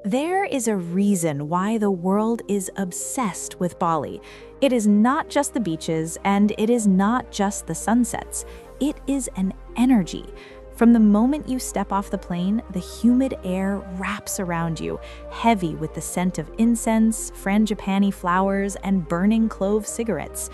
There is a reason why the world is obsessed with Bali. It is not just the beaches and it is not just the sunsets. It is an energy. From the moment you step off the plane, the humid air wraps around you, heavy with the scent of incense, frangipani flowers, and burning clove cigarettes.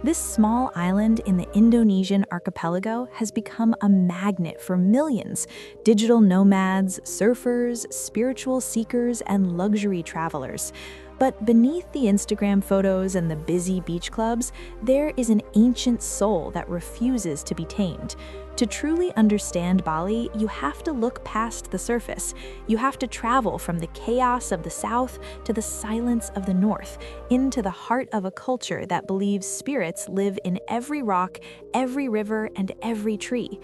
This small island in the Indonesian archipelago has become a magnet for millions: digital nomads, surfers, spiritual seekers, and luxury travelers. But beneath the Instagram photos and the busy beach clubs, there is an ancient soul that refuses to be tamed. To truly understand Bali, you have to look past the surface. You have to travel from the chaos of the south to the silence of the north, into the heart of a culture that believes spirits live in every rock, every river, and every tree.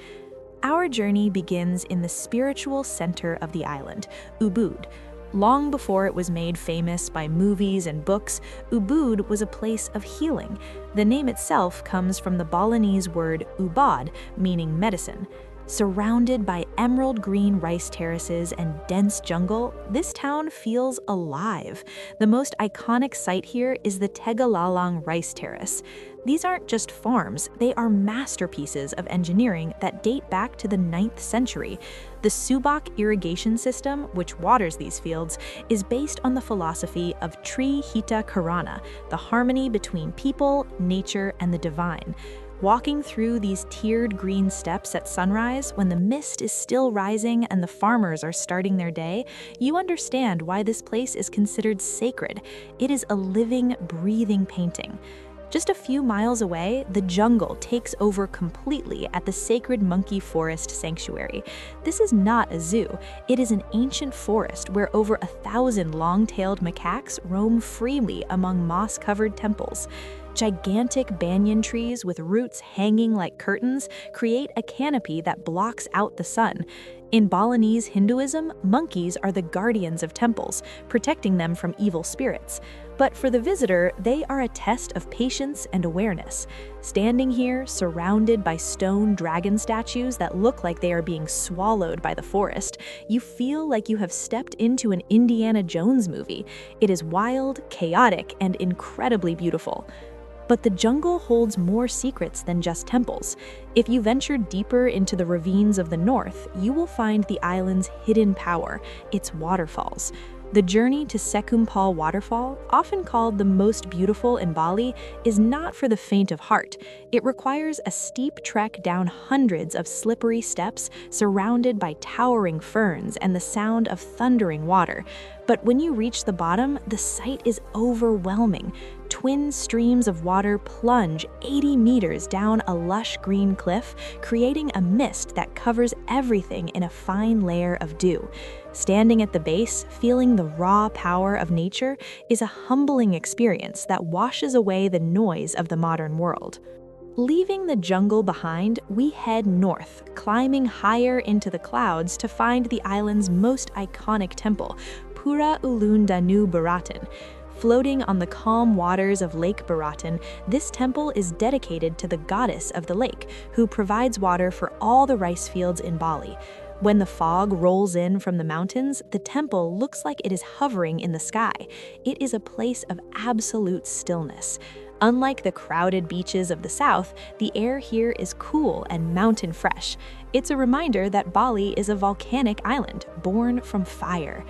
Our journey begins in the spiritual center of the island, Ubud. Long before it was made famous by movies and books, Ubud was a place of healing. The name itself comes from the Balinese word ubad, meaning medicine. Surrounded by emerald green rice terraces and dense jungle, this town feels alive. The most iconic site here is the Tegalalang Rice Terrace. These aren't just farms, they are masterpieces of engineering that date back to the 9th century. The Subak irrigation system, which waters these fields, is based on the philosophy of Tri Hita Karana, the harmony between people, nature, and the divine. Walking through these tiered green steps at sunrise, when the mist is still rising and the farmers are starting their day, you understand why this place is considered sacred. It is a living, breathing painting. Just a few miles away, the jungle takes over completely at the Sacred Monkey Forest Sanctuary. This is not a zoo. It is an ancient forest where over 1,000 long-tailed macaques roam freely among moss-covered temples. Gigantic banyan trees with roots hanging like curtains create a canopy that blocks out the sun. In Balinese Hinduism, monkeys are the guardians of temples, protecting them from evil spirits. But for the visitor, they are a test of patience and awareness. Standing here, surrounded by stone dragon statues that look like they are being swallowed by the forest, you feel like you have stepped into an Indiana Jones movie. It is wild, chaotic, and incredibly beautiful. But the jungle holds more secrets than just temples. If you venture deeper into the ravines of the north, you will find the island's hidden power, its waterfalls. The journey to Sekumpal Waterfall, often called the most beautiful in Bali, is not for the faint of heart. It requires a steep trek down hundreds of slippery steps surrounded by towering ferns and the sound of thundering water. But when you reach the bottom, the sight is overwhelming. Twin streams of water plunge 80 meters down a lush green cliff, creating a mist that covers everything in a fine layer of dew. Standing at the base, feeling the raw power of nature, is a humbling experience that washes away the noise of the modern world. Leaving the jungle behind, we head north, climbing higher into the clouds to find the island's most iconic temple, Pura Ulun Danu Baratan. Floating on the calm waters of Lake Baratan, this temple is dedicated to the goddess of the lake, who provides water for all the rice fields in Bali. When the fog rolls in from the mountains, the temple looks like it is hovering in the sky. It is a place of absolute stillness. Unlike the crowded beaches of the south, the air here is cool and mountain fresh. It's a reminder that Bali is a volcanic island, born from fire.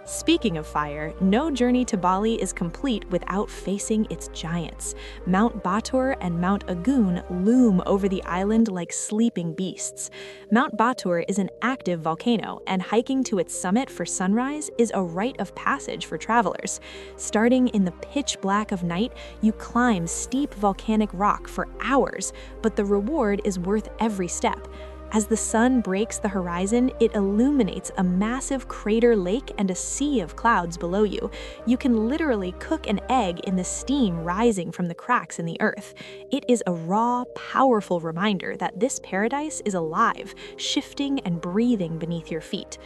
Speaking of fire, no journey to Bali is complete without facing its giants. Mount Batur and Mount Agun loom over the island like sleeping beasts. Mount Batur is an active volcano, and hiking to its summit for sunrise is a rite of passage for travelers. Starting in the pitch black of night, you climb steep volcanic rock for hours, but the reward is worth every step. As the sun breaks the horizon, it illuminates a massive crater lake and a sea of clouds below you. You can literally cook an egg in the steam rising from the cracks in the earth. It is a raw, powerful reminder that this paradise is alive, shifting and breathing beneath your feet.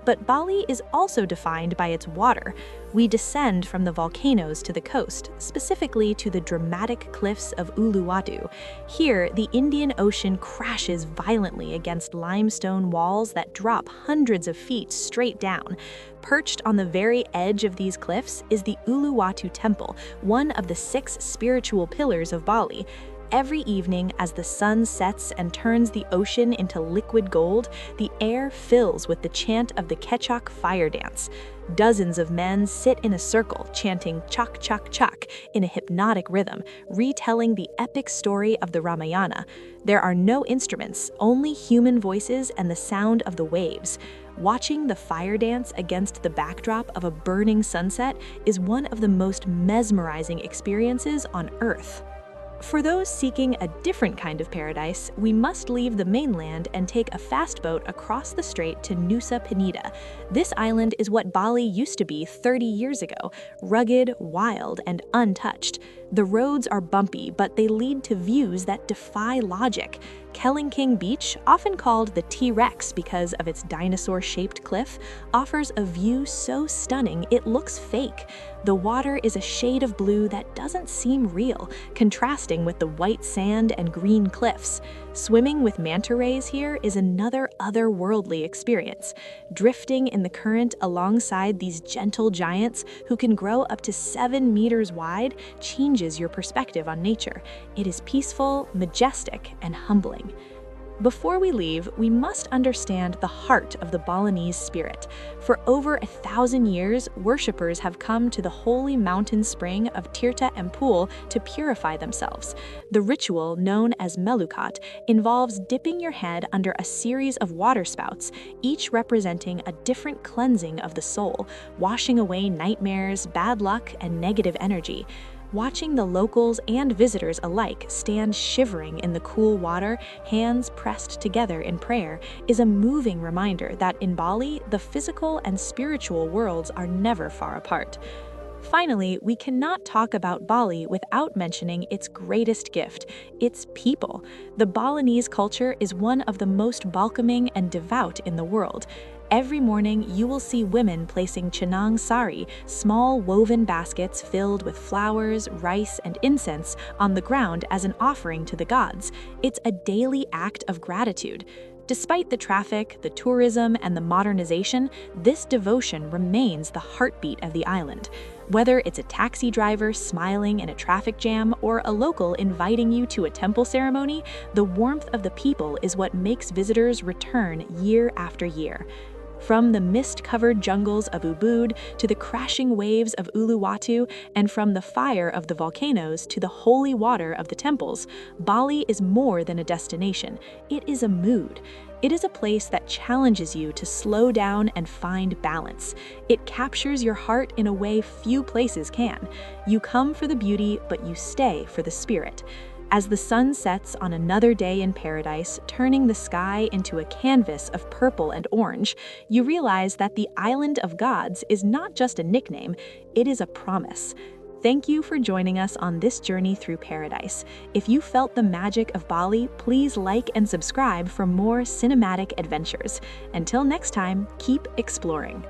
But Bali is also defined by its water. We descend from the volcanoes to the coast, specifically to the dramatic cliffs of Uluwatu. Here, the Indian Ocean crashes violently against limestone walls that drop hundreds of feet straight down. Perched on the very edge of these cliffs is the Uluwatu Temple, one of the 6 spiritual pillars of Bali. Every evening, as the sun sets and turns the ocean into liquid gold, the air fills with the chant of the Kechak fire dance. Dozens of men sit in a circle, chanting chak chak chak in a hypnotic rhythm, retelling the epic story of the Ramayana. There are no instruments, only human voices and the sound of the waves. Watching the fire dance against the backdrop of a burning sunset is one of the most mesmerizing experiences on Earth. For those seeking a different kind of paradise, we must leave the mainland and take a fast boat across the strait to Nusa Penida. This island is what Bali used to be 30 years ago, rugged, wild, and untouched. The roads are bumpy, but they lead to views that defy logic. Kelingking Beach, often called the T-Rex because of its dinosaur-shaped cliff, offers a view so stunning it looks fake. The water is a shade of blue that doesn't seem real, contrasting with the white sand and green cliffs. Swimming with manta rays here is another otherworldly experience. Drifting in the current alongside these gentle giants who can grow up to 7 meters wide changes your perspective on nature. It is peaceful, majestic, and humbling. Before we leave, we must understand the heart of the Balinese spirit. For over 1,000 years, worshippers have come to the holy mountain spring of Tirta Empul to purify themselves. The ritual, known as melukat, involves dipping your head under a series of water spouts, each representing a different cleansing of the soul, washing away nightmares, bad luck, and negative energy. Watching the locals and visitors alike stand shivering in the cool water, hands pressed together in prayer, is a moving reminder that in Bali, the physical and spiritual worlds are never far apart. Finally, we cannot talk about Bali without mentioning its greatest gift, its people. The Balinese culture is one of the most welcoming and devout in the world. Every morning, you will see women placing chinang sari, small woven baskets filled with flowers, rice, and incense, on the ground as an offering to the gods. It's a daily act of gratitude. Despite the traffic, the tourism, and the modernization, this devotion remains the heartbeat of the island. Whether it's a taxi driver smiling in a traffic jam or a local inviting you to a temple ceremony, the warmth of the people is what makes visitors return year after year. From the mist-covered jungles of Ubud to the crashing waves of Uluwatu, and from the fire of the volcanoes to the holy water of the temples, Bali is more than a destination. It is a mood. It is a place that challenges you to slow down and find balance. It captures your heart in a way few places can. You come for the beauty, but you stay for the spirit. As the sun sets on another day in paradise, turning the sky into a canvas of purple and orange, you realize that the Island of Gods is not just a nickname, it is a promise. Thank you for joining us on this journey through paradise. If you felt the magic of Bali, please like and subscribe for more cinematic adventures. Until next time, keep exploring.